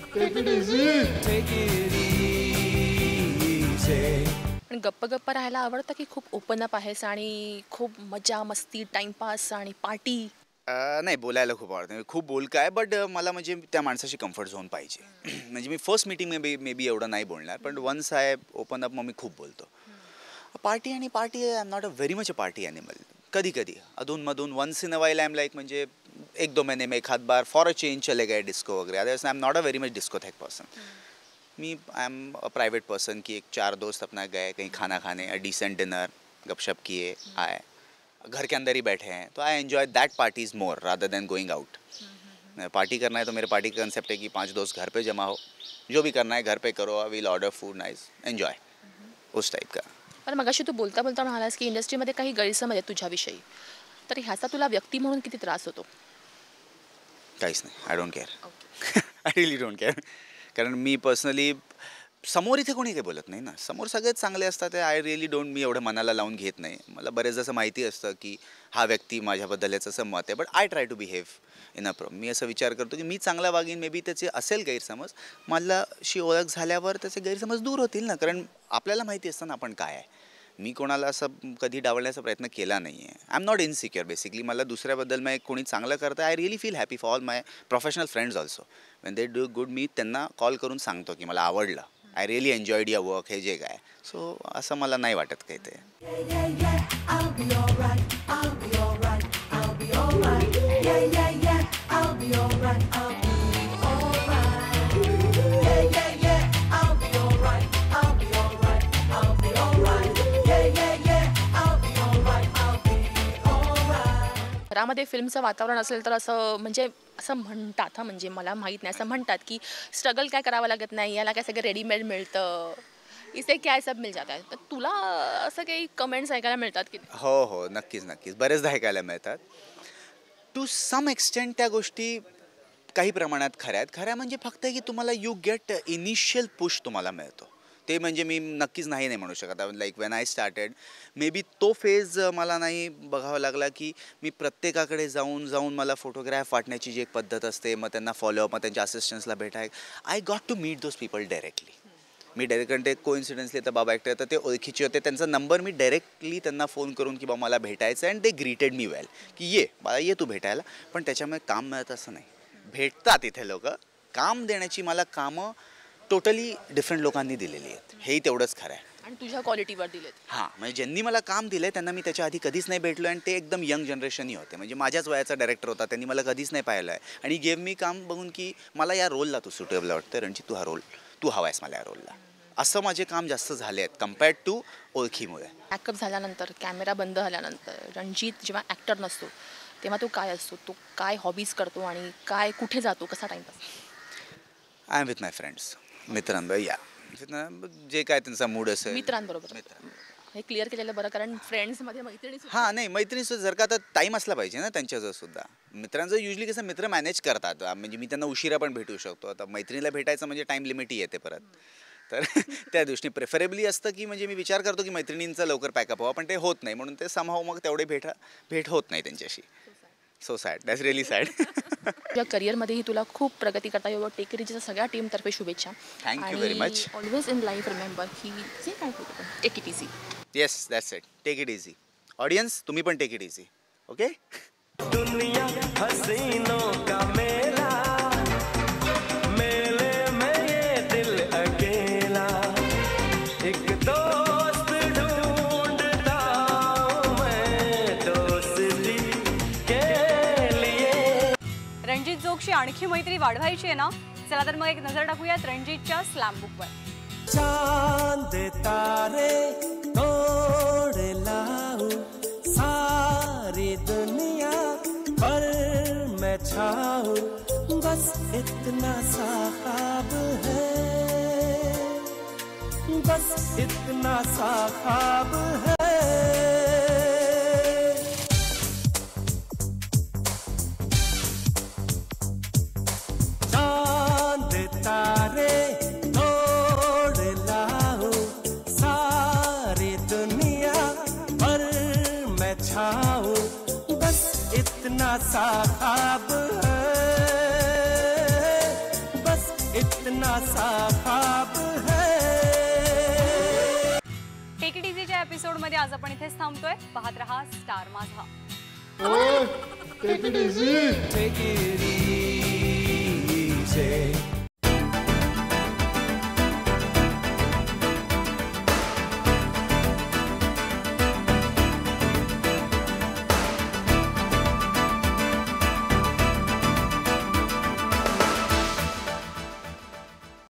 पण गप्प गप्प राहायला आवडतं की खूप ओपन अप आहेस आणि खूप मजा मस्ती टाइमपास आणि पार्टी? नाही बोलायला खूप आवडतं. मी खूप बोलका आहे बट मला म्हणजे त्या माणसाची कम्फर्ट झोन पाहिजे. म्हणजे मी फर्स्ट मीटिंग मे बी एवढं नाही बोलणार पण वन्स आय ओपन अप मग मी खूप बोलतो. Party I am not a very much a party animal. कधी कधी अधूनमधून once in a while I am like म्हणजे एक दो महिने में एक आध बार फॉर अ चेंज चले गए डिस्को वगैरह. Otherwise I am not a very much disco thank person. Me I am a private person की एक 4 दोस्त अपना गए कहीं खाना खाने, अ डिसेंट डिनर, गपशप किए, आए, घर के अंदर ही बैठे हैं तो I enjoy that parties more rather than going out. Party करना है तो मेरे पार्टी का कंसेप्ट है कि 5 दोस्त घर पे जमा हो, जो भी करना है घर पे करो, will order food nice enjoy, उस टाइप का. पण मगाशी तू बोलता बोलता म्हणालास की इंडस्ट्रीमध्ये काही गैरसमज आहेत तुझ्याविषयी, तर ह्याचा तुला व्यक्ती म्हणून किती त्रास होतो? काहीच नाही. I don't care. I really don't care. कारण मी पर्सनली समोर इथे कोणी काही बोलत नाही ना. समोर सगळेच चांगले असतात. आय रिअली डोंट मी एवढं मनाला लावून घेत नाही. मला बरेचदा असं माहिती असतं की हा व्यक्ती माझ्याबद्दल याचं असं मत आहे. But I try to behave in a मी असा विचार करतो की मी चांगला वागीन. मे बी त्याचे असेल गैरसमज, मलाशी ओळख झाल्यावर त्याचे गैरसमज दूर होतील ना. कारण आपल्याला माहिती असतं ना आपण काय आहे. मी कोणाला असं कधी डावलण्याचा प्रयत्न केला नाही आहे. I am not insecure basically. मला दुसऱ्याबद्दल मग कोणी चांगलं करतं I really feel happy for all my professional friends also. When they do good मी त्यांना कॉल करून सांगतो की मला आवडलं, I really enjoyed your work, हे जे काय. सो असं मला नाही वाटत काही ते. घरामध्ये फिल्मचं वातावरण असेल तर असं म्हणजे असं म्हणतात हां, म्हणजे मला माहीत नाही, असं म्हणतात की स्ट्रगल काय करावं लागत नाही, याला काय सगळं रेडीमेड मिळतं, इसे क्या सब मिल जाता है. तर तुला असं काही कमेंट्स ऐकायला मिळतात की नाही? हो हो, नक्कीच नक्कीच बरेचदा ऐकायला मिळतात. टू सम एक्सटेंट त्या गोष्टी काही प्रमाणात खऱ्या आहेत. खऱ्या म्हणजे फक्त की तुम्हाला यू गेट इनिशियल पुश तुम्हाला मिळतो. ते म्हणजे मी नक्कीच नाही म्हणू शकत. Like when I started may be तो फेज मला नाही बघावा लागला की मी प्रत्येकाकडे जाऊन जाऊन मला फोटोग्राफ वाटण्याची जी एक पद्धत असते, मग त्यांना फॉलोअप, मग त्यांच्या असिस्टंट्सला भेटाय. I got to meet those people directly. मी डायरेक्ट ते कोइन्सिडन्सली तर बाबा ॲक्टर तर ते ओळखीचे होते. त्यांचा नंबर मी डायरेक्टली त्यांना फोन करून की बाबा मला भेटायचं आहे. And they greeted me well की ये बाळा ये तू भेटायला. पण त्याच्यामुळे काम मिळत असं नाही. भेटतात इथे लोक. काम देण्याची मला कामं टोटली डिफरंट लोकांनी दिलेली आहेत. हेही तेवढंच खरं आहे. आणि तुझ्या क्वालिटीवर दिलेत. हां, म्हणजे ज्यांनी मला काम दिलं आहे त्यांना मी त्याच्या आधी कधीच नाही भेटलो. आणि ते एकदम यंग जनरेशनही होते. म्हणजे माझ्याच वयाचा डायरेक्टर होता. त्यांनी मला कधीच नाही पाहिलं आहे. आणि गेव मी काम बघून की मला या रोलला तू सुटेबल वाटतं रणजित, तू हा रोल तू हवा आहेस मला या रोलला. असं माझे काम जास्त झाले आहेत कम्पेअर्ड टू ओळखीमुळे. पॅकअप झाल्यानंतर, कॅमेरा बंद झाल्यानंतर रणजित जेव्हा ॲक्टर नसतो तेव्हा तो काय असतो, तो काय हॉबीज करतो आणि काय कुठे जातो, कसा timepass? I am with my friends, मित्रांबरोबर. या जे काय त्यांचा मूड असेल मित्रांबरोबर. हे क्लिअर केलेलं बरं, कारण फ्रेंड्समध्ये मैत्रिणी. हां, नाही मैत्रिणीसुद्धा जर का आता टाईम असला पाहिजे ना त्यांच्याजवळ सुद्धा. मित्रांचं युजली कसं मित्र मॅनेज करतात. म्हणजे मी त्यांना उशिरा पण भेटू शकतो. आता मैत्रिणीला भेटायचं म्हणजे टाईम लिमिटही येते परत. तर त्या दृष्टीने प्रेफरेबली असतं की म्हणजे मी विचार करतो की मैत्रिणींचा लवकर पॅकअप व्हावा, पण ते होत नाही. म्हणून ते समहाऊ मग तेवढे भेट होत नाही त्यांच्याशी. So sad, that's really sad. तुझ्या करिअरमध्येही तुला खूप प्रगती करता येऊ. टेक इट इझीच्या सगळ्या टीमतर्फे शुभेच्छा. Thank you very much. Always in life remember की जे काय होतं take it easy. Yes, that's it. Take it easy. Audience तुम्ही पण टेक इट इझी. ओके. दुनिया हसीनों का मेला, मेले में ये दिल अकेला, एक दोस्त ढूंढता हूं मैं दोस्ती के लिए. रणजित जोगशी आणखी मैत्री वाढवायची आहे ना? चला तर मग एक नजर टाकूयात रणजितच्या स्लॅम बुकवर. चांद तारे तोड़ लाऊं सारी दुनिया पर मैं छाऊं, बस इतना सा ख्वाब है, बस इतना सा ख्वाब है. चांद तारे बस इतना सा ख्वाब है, बस इतना कितना सा ख्वाब है. टेक इट इझीच्या एपिसोडमध्ये आज आपण इथेच थांबतोय. पाहत रहा स्टार माझा. Take it easy.